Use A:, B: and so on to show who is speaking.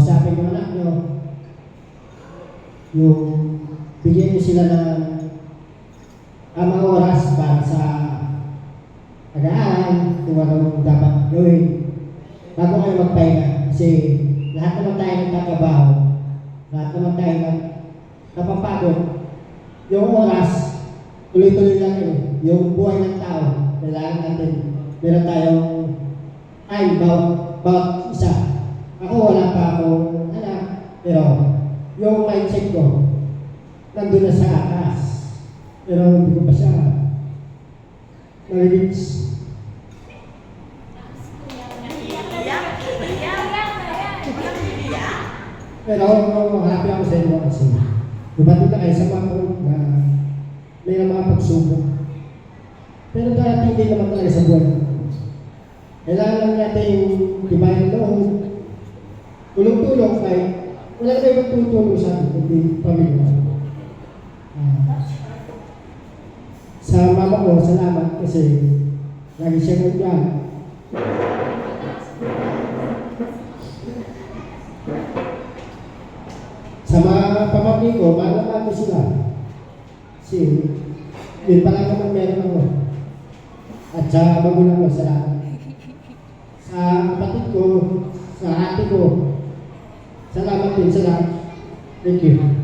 A: kausapin yung anak nyo, yung bigyan nyo sila ng mga oras para sa pag-aaral, kung ano dapat gawin, bago kayo magpahinga. Kasi lahat naman tayo nagtatrabaho, lahat naman tayo napapagod. Yung oras, tuloy-tuloy lang yun. Yung buhay ng tao, kailangan natin, meron tayong time bawat isa. Ako wala pa akong anak, pero yung mindset ko, nandun na sa atas. Pero hindi ko pa siya na-release. Pero happy ako sa inyo kasi dumating na kayo sa mga point na may mga pagsubok. Pero darating din naman tayo sa buhay. Kailangan lang natin tibayan ng loob, tulong-tulong kahit wala na kayo magtutulong sa atin, hindi pamilya. Sa mama ko, salamat kasi lagi siya nandiyan. Sa mga pamangkin ko, mahal ko sila. Kasi yun pala naman meron ako. At sa magulang ko, salamat. Sa kapatid ko, sa ate ko, salamat din sa lahat. Thank you.